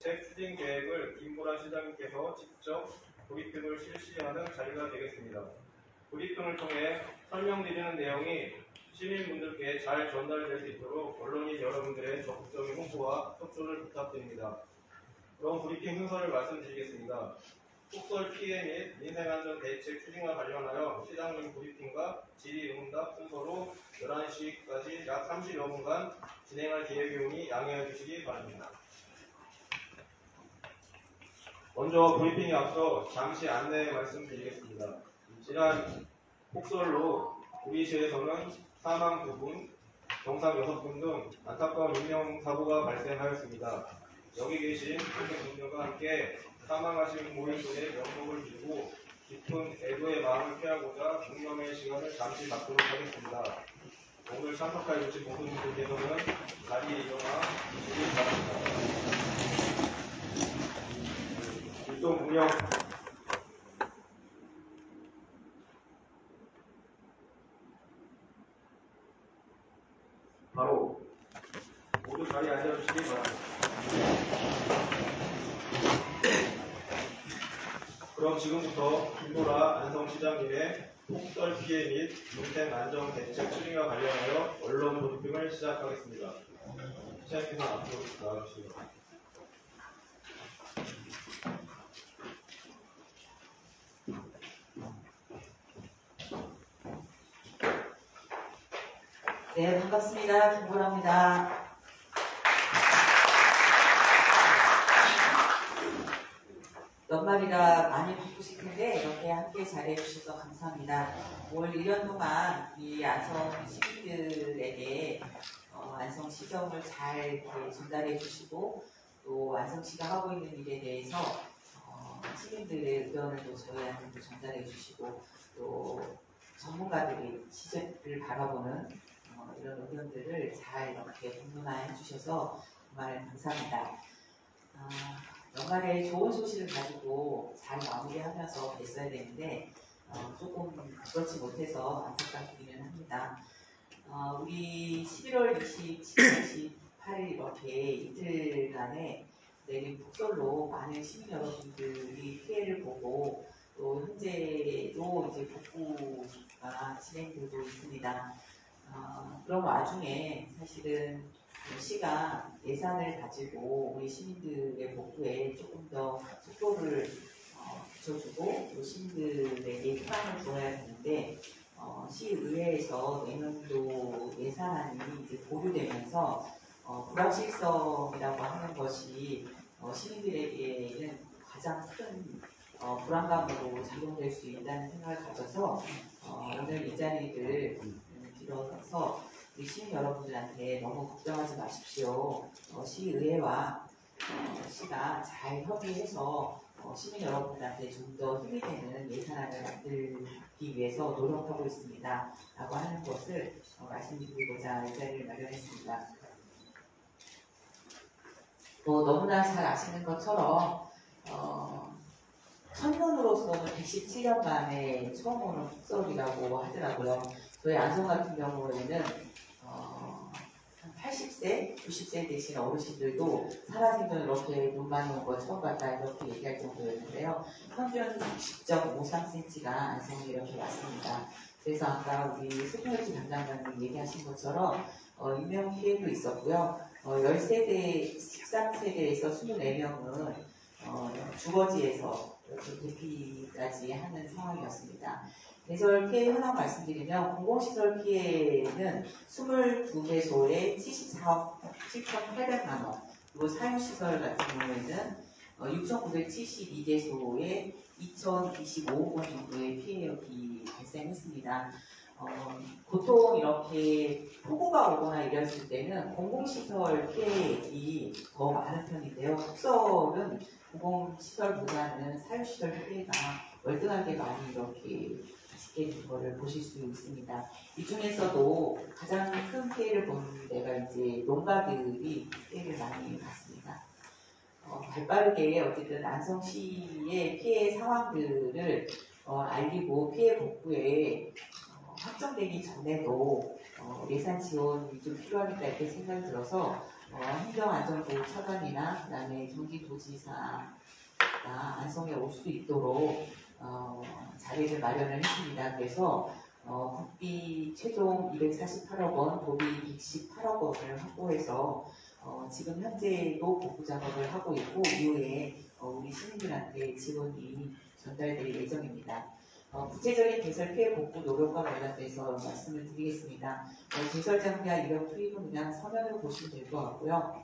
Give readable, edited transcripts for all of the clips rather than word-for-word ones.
대책 추진 계획을 김보라 시장님께서 직접 브리핑을 실시하는 자리가 되겠습니다. 브리핑을 통해 설명드리는 내용이 시민분들께 잘 전달될 수 있도록 언론인 여러분들의 적극적인 홍보와 협조를 부탁드립니다. 그럼 브리핑 순서를 말씀드리겠습니다. 폭설 피해 및 민생안전 대책 추진과 관련하여 시장님 브리핑과 질의응답 순서로 11시까지 약 30여 분간 진행할 계획이오니 양해해 주시기 바랍니다. 먼저 브리핑에 앞서 잠시 안내 말씀드리겠습니다. 지난 폭설로 우리 시에서는 사망 2분, 경상 6분 등 안타까운 인명사고가 발생하였습니다. 여기 계신 모든 분들과 함께 사망하신 고인분의 명복을 빌고 깊은 애도의 마음을 표하고자 공명의 시간을 잠시 갖도록 하겠습니다. 오늘 참석해 주신 모든 분들께서는 자리에 일어나 주시기 바랍니다. 일동 공영 바로 모두 자리에 앉아주시기 바랍니다. 그럼 지금부터 김보라 안성시장님의 폭설 피해 및 민생 안정 대책 추진과 관련하여 언론 브리핑을 시작하겠습니다. 시장님께서 앞으로 나와주시기 바랍니다. 네, 반갑습니다. 김보라입니다. 연말이라 많이 바쁘실 텐데 이렇게 함께 잘해주셔서 감사합니다. 올 1년 동안 이 안성 시민들에게 안성 시정을 잘 이렇게 전달해 주시고 또 안성시가 하고 있는 일에 대해서 시민들의 의견을 또 저희한테 전달해 주시고 또 전문가들이 시정을 바라보는 이런 의견들을 잘 이렇게 공론화해 주셔서 정말 감사합니다. 연말에 좋은 소식을 가지고 잘 마무리하면서 뵀어야 되는데 조금 그렇지 못해서 안타깝기는 합니다. 우리 11월 27일, 28일 이렇게 이틀간에 내린 폭설로 많은 시민 여러분들이 피해를 보고 또 현재도 이제 복구가 진행되고 있습니다. 그런 와중에 사실은 시가 예산을 가지고 우리 시민들의 복구에 조금 더 속도를 붙여주고 또 시민들에게 희망을 주어야 되는데 시의회에서 내년도 예산안이 이제 보류되면서 불확실성이라고 하는 것이 시민들에게는 가장 큰 불안감으로 작용될 수 있다는 생각을 가져서 오늘 이 자리를 빌어서 우리 시민 여러분들한테 너무 걱정하지 마십시오. 시의회와 시가 잘 협의해서 시민 여러분들한테 좀 더 힘이 되는 예산안을 만들기 위해서 노력하고 있습니다. 라고 하는 것을 말씀드리고자 이 자리를 마련했습니다. 너무나 잘 아시는 것처럼 천년으로서는 117년 만에 처음 오는 폭설이라고 하더라고요. 저희 안성 같은 경우에는 한 80세, 90세 되신 어르신들도 살아생전 이렇게 눈 많이 온 거 처음 봤다 이렇게 얘기할 정도였는데요. 평균 60.53cm가 안성에 이렇게 왔습니다. 그래서 아까 우리 소녀지 담당자님 얘기하신 것처럼 인명피해도 있었고요. 10세대, 13세대에서 24명은 주거지에서 대피까지 하는 상황이었습니다. 개설 피해 현황 말씀드리면 공공시설 피해는 22개소에 74억 7,800만 원, 그리고 사유시설 같은 경우에는 6,972개소에 2,025억 원 정도의 피해액이 발생했습니다. 보통 이렇게 폭우가 오거나 이랬을 때는 공공시설 피해액이 더 많은 편인데요. 폭설은 공공시설보다는 사유시설 피해가 월등하게 많이 이렇게 있게 된 거를 보실 수 있습니다. 이 중에서도 가장 큰 피해를 본 데가 이제 농가들이 피해를 많이 봤습니다. 발빠르게 어쨌든 안성시의 피해 상황들을 알리고 피해 복구에 확정되기 전에도 예산 지원이 좀 필요하겠다 이렇게 생각이 들어서 행정안전부 차관이나 그다음에 경기도지사가 안성에 올 수 있도록 자리를 마련을 했습니다. 그래서 국비 최종 248억 원, 도비 118억 원을 확보해서 지금 현재도 복구 작업을 하고 있고 이후에 우리 시민들한테 지원이 전달될 예정입니다. 구체적인 대설 피해 복구 노력과 관련돼서 말씀을 드리겠습니다. 대설 장비와 인력 투입은 그냥 서면을 보시면 될 것 같고요.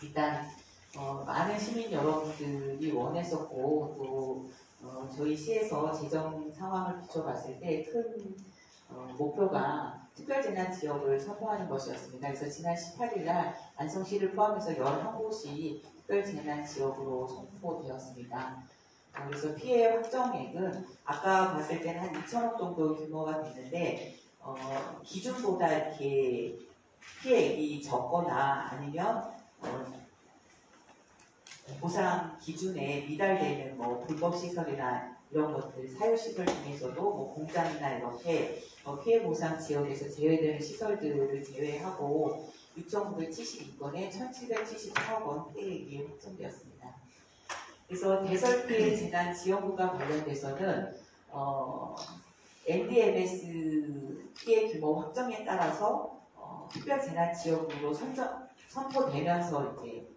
일단 많은 시민 여러분들이 원했었고 또 저희 시에서 재정 상황을 비춰봤을 때 큰 목표가 특별재난 지역을 선포하는 것이었습니다. 그래서 지난 18일 날 안성시를 포함해서 11곳이 특별재난 지역으로 선포되었습니다. 그래서 피해 확정액은 아까 봤을 때는 한 2천억 정도 규모가 됐는데 기준보다 이렇게 피해액이 적거나 아니면 보상 기준에 미달되는 불법 시설이나 이런 것들 사유시설 중에서도 공장이나 이렇게 피해 보상 지역에서 제외되는 시설들을 제외하고 6,972건에 1,774억 원 피해액이 확정되었습니다. 그래서 대설 피해 재난 지원금과 관련돼서는 NDMS 피해 규모 확정에 따라서 특별 재난 지역으로 선포되면서 이제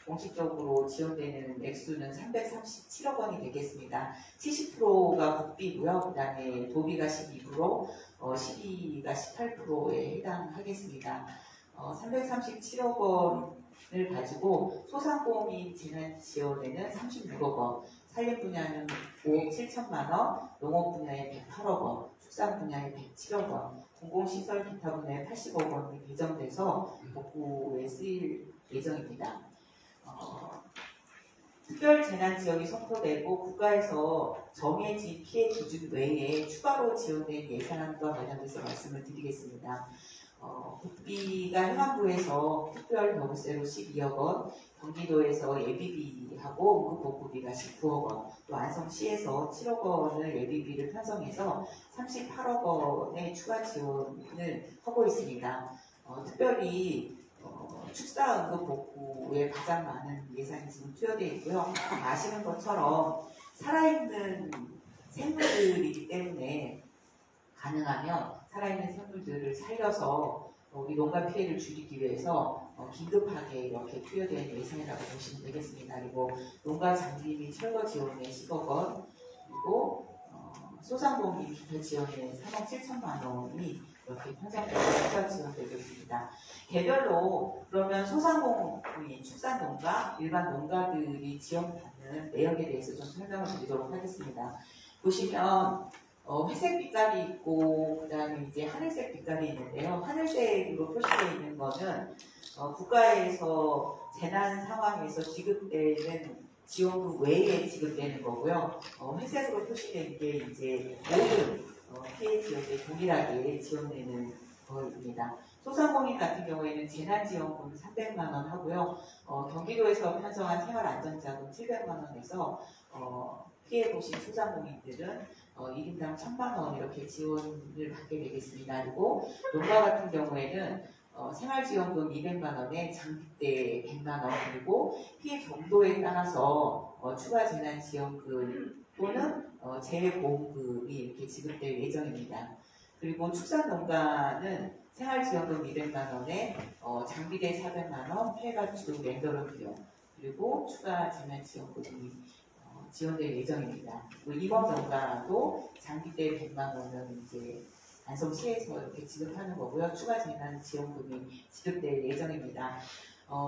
공식적으로 지원되는 액수는 337억 원이 되겠습니다. 70%가 국비고요. 그 다음에 도비가 12%, 시비가 18%에 해당하겠습니다. 337억 원을 가지고 소상공인 재난 지원에는 36억 원, 산림 분야는 5억 7천만 원, 농업 분야에 108억 원, 축산 분야에 107억 원, 공공시설 기타 분야에 80억 원이 배정돼서 복구에 쓰일 예정입니다. 특별재난지역이 선포되고 국가에서 정해진 피해 기준 외에 추가로 지원된 예산과 관련해서 말씀을 드리겠습니다. 국비가 행안부에서 특별병세로 12억 원, 경기도에서 예비비하고 응급복구비가 19억 원, 또 안성시에서 7억 원을 예비비를 편성해서 38억 원의 추가 지원을 하고 있습니다. 특별히 축사 응급 복구에 가장 많은 예산이 지금 투여되어 있고요. 아시는 것처럼 살아있는 생물들이기 때문에 가능하면 살아있는 생물들을 살려서 우리 농가 피해를 줄이기 위해서 긴급하게 이렇게 투여된 예산이라고 보시면 되겠습니다. 그리고 농가 장비 및 철거 지원에 10억 원, 그리고 소상공인 기타 지원에 3억 7천만 원이 이렇게 편성되고 추가 지원되고 있습니다. 개별로 그러면 소상공인, 축산농가, 일반 농가들이 지원받는 내역에 대해서 좀 설명을 드리도록 하겠습니다. 보시면 회색 빛깔이 있고 그 다음에 이제 하늘색 빛깔이 있는데요. 하늘색으로 표시되어 있는 거는 국가에서 재난 상황에서 지급되는 지원금 외에 지급되는 거고요. 회색으로 표시된 게 이제 모든 피해 지역에 동일하게 지원되는 거입니다. 소상공인 같은 경우에는 재난지원금 300만 원 하고요. 경기도에서 편성한 생활안전자금 700만 원에서 피해 보신 소상공인들은 1인당 1,000만 원 이렇게 지원을 받게 되겠습니다. 그리고 농가 같은 경우에는 생활지원금 200만 원에 장비대 100만 원 그리고 피해 정도에 따라서 추가 재난지원금 또는 재해보험금이 이렇게 지급될 예정입니다. 그리고 축산농가는 생활지원금 200만 원에 장비대 400만 원, 폐가축 랜더러 비용 그리고 추가 재난지원금이 지원될 예정입니다. 그리고 임업농가도 장비대 100만 원은 이제 안성시에서 이렇게 지급하는 거고요. 추가 재난 지원금이 지급될 예정입니다.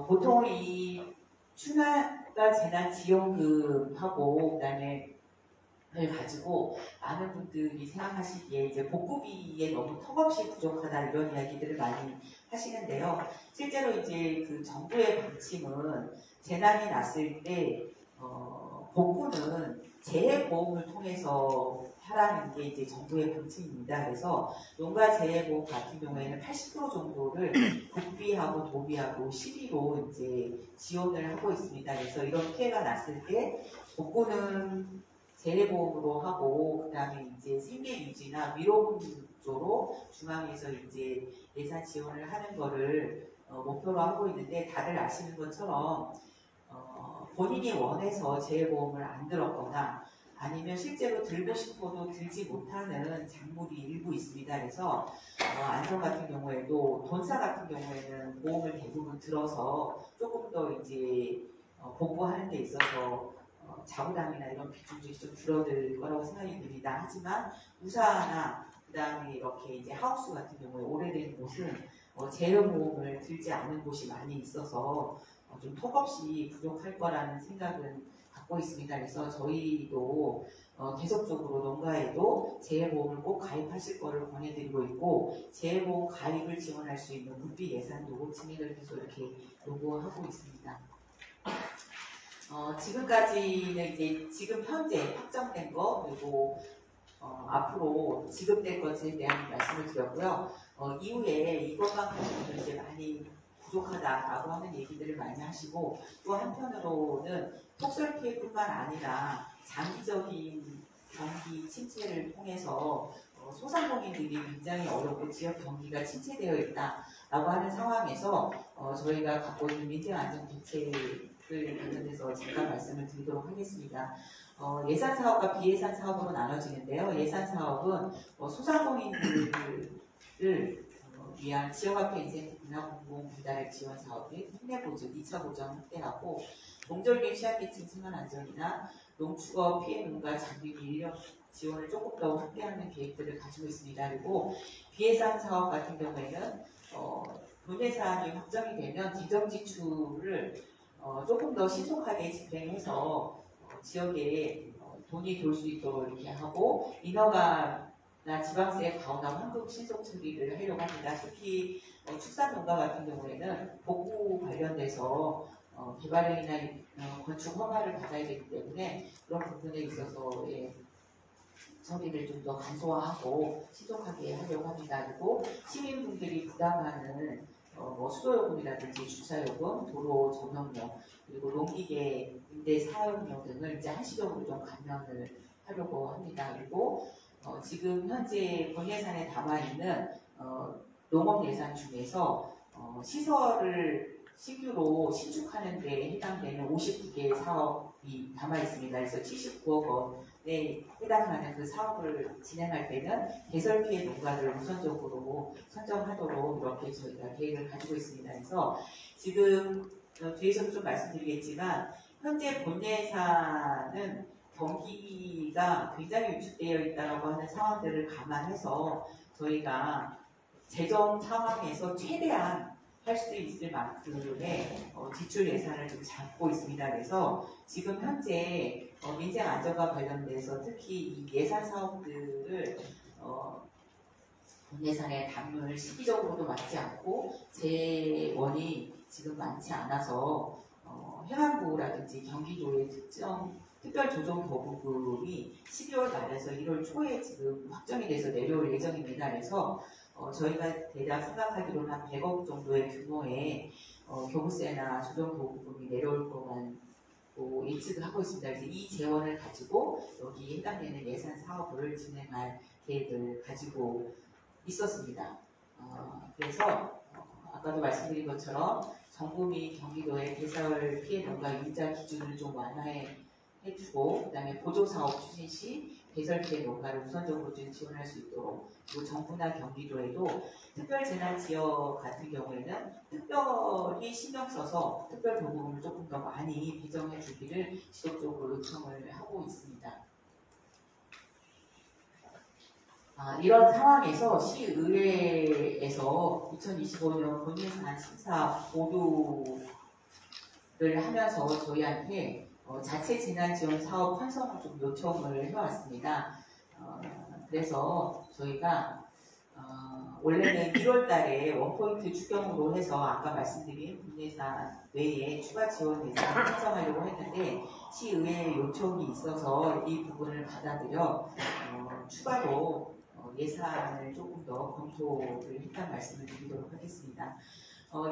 보통 이 추가 재난 지원금하고 그다음에 을 가지고 많은 분들이 생각하시기에 이제 복구비에 너무 턱없이 부족하다 이런 이야기들을 많이 하시는데요. 실제로 이제 그 정부의 방침은 재난이 났을 때 복구는 재해보험을 통해서 하라는 게 이제 정부의 방침입니다. 그래서 농가 재해보험 같은 경우에는 80% 정도를 국비하고 도비하고 시비로 이제 지원을 하고 있습니다. 그래서 이런 피해가 났을 때 복구는 재해보험으로 하고 그다음에 이제 생계 유지나 위로 구조로 중앙에서 이제 예산 지원을 하는 거를 목표로 하고 있는데 다들 아시는 것처럼 본인이 원해서 재보험을 안 들었거나 아니면 실제로 들고 싶어도 들지 못하는 작물이 일부 있습니다. 그래서 안성 같은 경우에도 돈사 같은 경우에는 보험을 대부분 들어서 조금 더 이제 복구하는 데 있어서 자부담이나 이런 비중들이 좀 줄어들 거라고 생각이 듭니다. 하지만 우사나 그다음에 이렇게 이제 하우스 같은 경우에 오래된 곳은 재보험을 들지 않은 곳이 많이 있어서 좀 턱없이 부족할 거라는 생각은 갖고 있습니다. 그래서 저희도 계속적으로 농가에도 재보험을 꼭 가입하실 거를 권해드리고 있고 재보험 가입을 지원할 수 있는 국비 예산도 진행을 계속 이렇게 요구하고 있습니다. 지금까지는 이제 지금 현재 확정된 거 그리고 앞으로 지급될 것에 대한 말씀을 드렸고요. 이후에 이것만큼은 이제 많이 부족하다라고 하는 얘기들을 많이 하시고 또 한편으로는 폭설 피해뿐만 아니라 장기적인 경기 침체를 통해서 소상공인들이 굉장히 어렵고 지역 경기가 침체되어 있다라고 하는 상황에서 저희가 갖고 있는 민생 안전 대책을 관련해서 잠깐 말씀을 드리도록 하겠습니다. 예산 사업과 비예산 사업으로 나눠지는데요. 예산 사업은 소상공인들을 위한 지역화폐 인센티브나 공공분담액 지원 사업 및 특례보증, 2차 보전 확대하고 동절기 취약계층 생활안전이나 농축업 피해 농가 장비 및 인력 지원을 조금 더 확대하는 계획들을 가지고 있습니다. 그리고 비예산 사업 같은 경우에는 분배사항이 확정이 되면 지정 지출을 조금 더 신속하게 집행해서 지역에 돈이 돌 수 있도록 이렇게 하고 인허가나 지방세 과오나 환급 신속 처리를 하려고 합니다. 특히 축산농가 같은 경우에는 복구 관련돼서 개발령이나 건축 허가를 받아야 되기 때문에 그런 부분에 있어서 처리를 좀 더 간소화하고 신속하게 하려고 합니다. 그리고 시민분들이 부담하는 수도요금이라든지 주차요금, 도로 전용료, 그리고 농기계 임대 사용료 등을 이제 한시적으로 좀 감면을 하려고 합니다. 그리고 지금 현재 본 예산에 담아 있는 농업 예산 중에서 시설을 신규로 신축하는 데 해당되는 59개의 사업이 담아 있습니다. 그래서 79억 원에 해당하는 그 사업을 진행할 때는 개설 피해 농가를 우선적으로 선정하도록 이렇게 저희가 계획을 가지고 있습니다. 그래서 지금 뒤에서도 좀 말씀드리겠지만 현재 본 예산은 경기가 굉장히 위축되어 있다고 하는 상황들을 감안해서 저희가 재정 상황에서 최대한 할 수 있을 만큼의 지출 예산을 좀 잡고 있습니다. 그래서 지금 현재 민생 안전과 관련돼서 특히 이 예산 사업들을 본 예산에 담을 시기적으로도 맞지 않고 재원이 지금 많지 않아서 행안부라든지 경기도의 특별조정거부금이 12월 말에서 1월 초에 지금 확정이 돼서 내려올 예정입니다. 그래서 저희가 대략 생각하기로는 한 100억 정도의 규모의 교부세나 조정거부금이 내려올 것만 예측을 하고 있습니다. 그래서 이 재원을 가지고 여기에 해당되는 예산 사업을 진행할 계획을 가지고 있었습니다. 그래서 아까도 말씀드린 것처럼 정부 및 경기도의 개설 피해 농가 융자 기준을 좀 완화해주고 그다음에 보조사업 추진 시 개설 피해 농가를 우선적으로 지원할 수 있도록 그리고 정부나 경기도에도 특별재난지역 같은 경우에는 특별히 신경 써서 특별도금을 조금 더 많이 배정해 주기를 지속적으로 요청을 하고 있습니다. 이런 상황에서 시의회에서 2025년 본예산 심사 보류를 하면서 저희한테 자체 재난지원 사업 편성을 좀 요청을 해왔습니다. 그래서 저희가 원래는 1월 달에 원포인트 추경으로 해서 아까 말씀드린 본예산 외에 추가 지원 예산을 편성하려고 했는데 시의회 요청이 있어서 이 부분을 받아들여 추가로 예산을 조금 더 검토를 했다는 말씀을 드리도록 하겠습니다.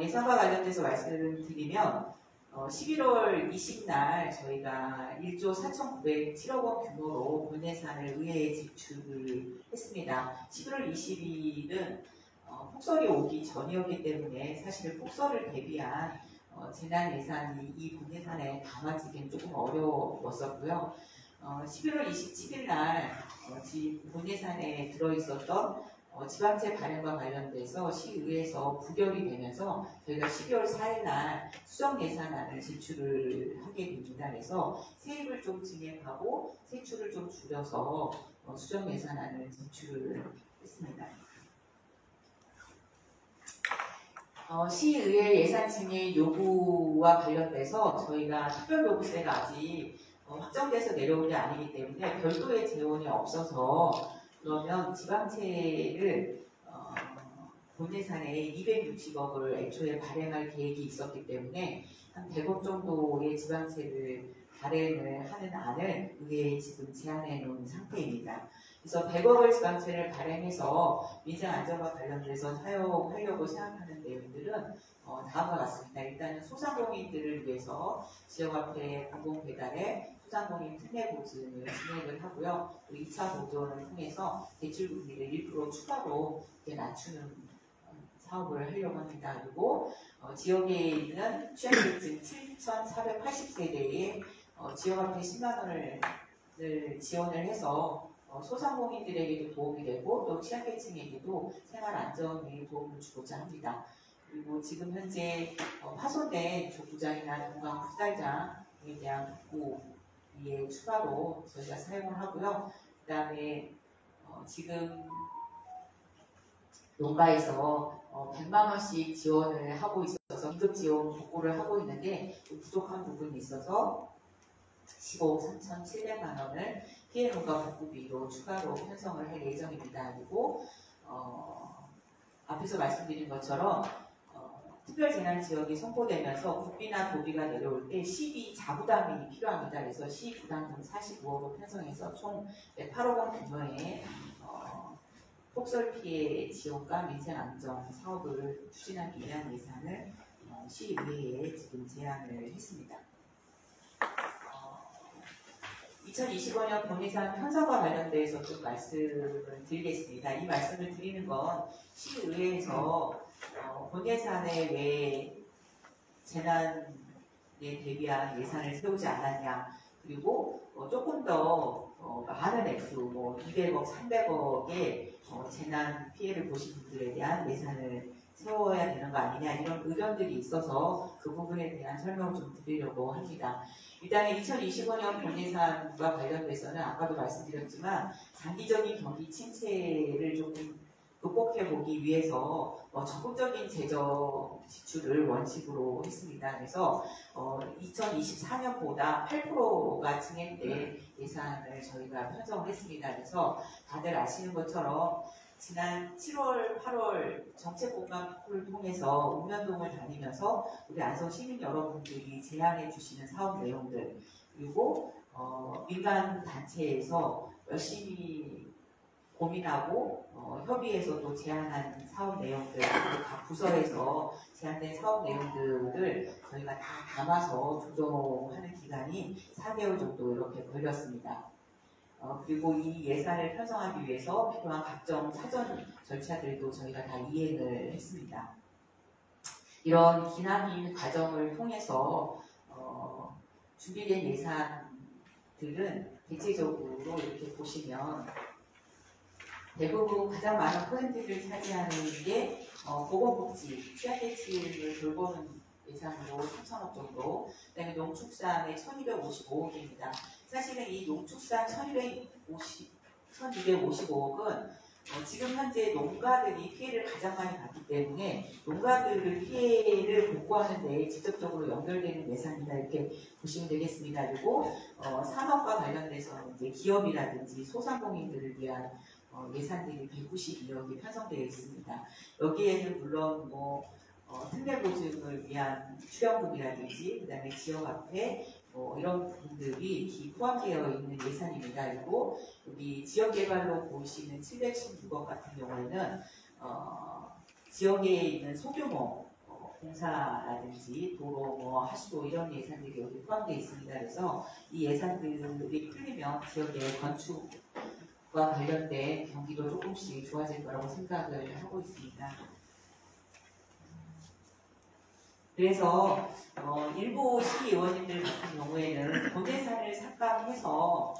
예산과 관련돼서 말씀을 드리면 11월 20날 저희가 1조 4,907억 원 규모로 본 예산을 의회에 제출을 했습니다. 11월 20일은 폭설이 오기 전이었기 때문에 사실 폭설을 대비한 재난 예산이 이 본 예산에 담아지기는 조금 어려웠었고요. 11월 27일 날 본 예산에 들어있었던 지방채 발행과 관련돼서 시의회에서 부결이 되면서 저희가 12월 4일 날 수정 예산안을 제출을 하게 됩니다. 그래서 세입을 좀 증액하고 세출을 좀 줄여서 수정 예산안을 제출을 했습니다. 시의회 예산 증액 요구와 관련돼서 저희가 특별요구세가 아직 확정돼서 내려온 게 아니기 때문에 별도의 재원이 없어서 그러면 지방채를 본 예산에 260억을 애초에 발행할 계획이 있었기 때문에 한 100억 정도의 지방채를 발행을 하는 안을 의회에 지금 제안해 놓은 상태입니다. 그래서 100억을 지방채를 발행해서 민생 안전과 관련돼서 사용하려고 생각하는 내용들은 다음과 같습니다. 일단은 소상공인들을 위해서 지역화폐 공공배달에 소상공인 특례 보증을 진행을 하고요. 또 2차 보존을 통해서 대출 금리를 1% 추가로 낮추는 사업을 하려고 합니다. 그리고 지역에 있는 취약계층 7,480세대에 지역화폐 10만 원을 지원을 해서 소상공인들에게도 도움이 되고 또 취약계층에게도 생활 안정에 도움을 주고자 합니다. 그리고 지금 현재 파손된 족구장이나 동강 풋살장에 대한 복구에 추가로 저희가 사용을 하고요. 그 다음에 지금 농가에서 100만 원씩 지원을 하고 있어서 긴급 지원 복구를 하고 있는데 부족한 부분이 있어서 15억 3,700만 원을 피해 농가 복구비로 추가로 편성을 할 예정입니다. 그리고 앞에서 말씀드린 것처럼 특별재난지역이 선포되면서 국비나 도비가 내려올 때 시비 자부담이 필요합니다. 그래서 시 부담금 45억을 편성해서 총 108억 원 규모의 폭설 피해 지원과 민생 안전 사업을 추진하기 위한 예산을 시의회에 지금 제안을 했습니다. 2025년 본 예산 편성과 관련돼서 좀 말씀을 드리겠습니다. 이 말씀을 드리는 건 시의회에서 본 예산에 왜 재난에 대비한 예산을 세우지 않았냐, 그리고 조금 더 많은 액수, 200억, 300억의 재난 피해를 보신 분들에 대한 예산을 세워야 되는 거 아니냐, 이런 의견들이 있어서 그 부분에 대한 설명을 좀 드리려고 합니다. 일단 2025년 본 예산과 관련돼서는 아까도 말씀드렸지만 장기적인 경기 침체를 조금 극복해보기 위해서 적극적인 재정 지출을 원칙으로 했습니다. 그래서 2024년보다 8%가 증액된 예산을 저희가 편성을 했습니다. 그래서 다들 아시는 것처럼 지난 7월, 8월 정책공감을 통해서 읍면동을 다니면서 우리 안성 시민 여러분들이 제안해 주시는 사업 내용들, 그리고 민간 단체에서 열심히 고민하고 협의해서 제안한 사업 내용들, 그리고 각 부서에서 제안된 사업 내용들을 저희가 다 담아서 조정하는 기간이 4개월 정도 이렇게 걸렸습니다. 그리고 이 예산을 편성하기 위해서 필요한 각종 사전 절차들도 저희가 다 이행을 했습니다. 이런 기나긴 과정을 통해서 준비된 예산들은 대체적으로 이렇게 보시면 대부분 가장 많은 포인트를 차지하는 게 보건복지, 취약계층을 돌보는 예산으로 3천억 정도, 그 다음에 농축산의 1255억입니다. 사실은 이 농축산 1255억은 지금 현재 농가들이 피해를 가장 많이 받기 때문에 농가들의 피해를 복구하는 데 직접적으로 연결되는 예산이다, 이렇게 보시면 되겠습니다. 그리고 산업과 관련돼서 이제 기업이라든지 소상공인들을 위한 예산들이 192억이 편성되어 있습니다. 여기에는 물론 특례 보증을 위한 출연금이라든지 그다음에 지역화폐 이런 부분들이 포함되어 있는 예산입니다. 그리고 여기 지역개발로 보시는 716억 같은 경우에는 지역에 있는 소규모 공사라든지 도로, 하수도 이런 예산들이 여기 포함되어 있습니다. 그래서 이 예산들이 풀리면 지역의 건축 관련된 경기도 조금씩 좋아질 거라고 생각을 하고 있습니다. 그래서 일부 시의원님들 같은 경우에는 본 예산을 삭감해서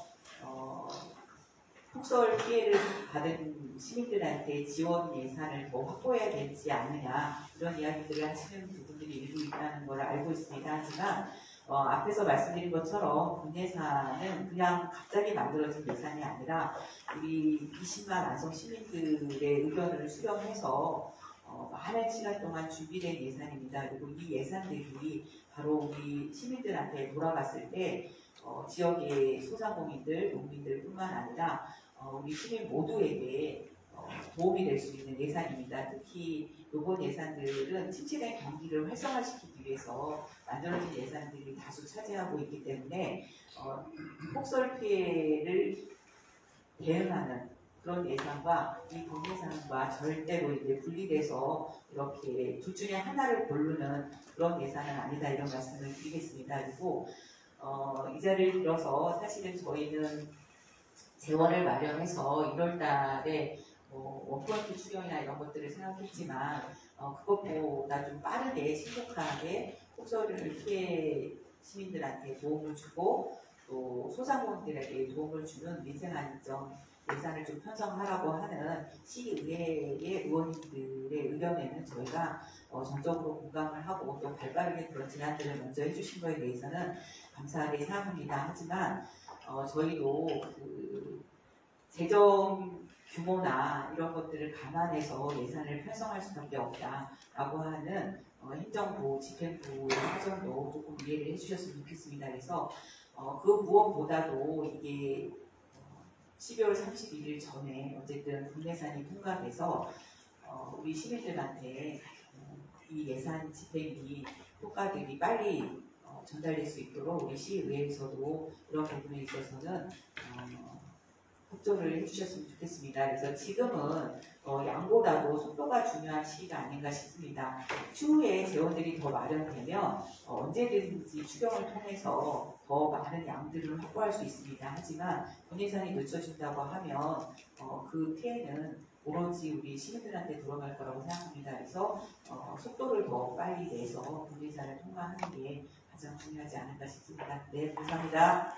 폭설 피해를 받은 시민들한테 지원 예산을 더 확보해야 되지 않느냐 이런 이야기들을 하시는 부분들이 일부 있다는 걸 알고 있습니다. 하지만 앞에서 말씀드린 것처럼 본 예산은 그냥 갑자기 만들어진 예산이 아니라 우리 20만 안성 시민들의 의견을 수렴해서 많은 시간 동안 준비된 예산입니다. 그리고 이 예산들이 바로 우리 시민들한테 돌아갔을 때 지역의 소상공인들, 농민들뿐만 아니라 우리 시민 모두에게 도움이 될 수 있는 예산입니다. 특히 이번 예산들은 침체된 경기를 활성화시키기 위해서 만들어진 예산들이 다수 차지하고 있기 때문에 폭설 피해를 대응하는 그런 예산과 이 본 예산과 절대로 이제 분리돼서 이렇게 둘 중에 하나를 고르는 그런 예산은 아니다 이런 말씀을 드리겠습니다. 그리고 이 자리를 빌어서 사실은 저희는 재원을 마련해서 1월 달에 원포인트 추경이나 이런 것들을 생각했지만 그것보다 좀 빠르게 신속하게 폭설을 피해 시민들한테 도움을 주고 또 소상공인들에게 도움을 주는 민생안정 예산을 좀 편성하라고 하는 시의회의 의원님들의 의견에는 저희가 전적으로 공감을 하고 또 발빠르게 그런 제안들을 먼저 해주신 거에 대해서는 감사하게 생각합니다. 하지만 저희도 그 재정 규모나 이런 것들을 감안해서 예산을 편성할 수밖에 없다라고 하는 행정부, 집행부의 사정도 조금 이해를 해주셨으면 좋겠습니다. 그래서 그 무엇보다도 이게 12월 31일 전에 어쨌든 본예산이 통과돼서 우리 시민들한테 이 예산 집행이 효과들이 빨리 전달될 수 있도록 우리 시의회에서도 이런 부분에 있어서는 협조를 해주셨으면 좋겠습니다. 그래서 지금은 양보다도 속도가 중요한 시기가 아닌가 싶습니다. 추후에 재원들이 더 마련되면 언제든지 추경을 통해서 더 많은 양들을 확보할 수 있습니다. 하지만 본 예산이 늦춰진다고 하면 그 피해는 오로지 우리 시민들한테 돌아갈 거라고 생각합니다. 그래서 속도를 더 빨리 내서 본 예산을 통과하는 게 가장 중요하지 않을까 싶습니다. 네, 감사합니다.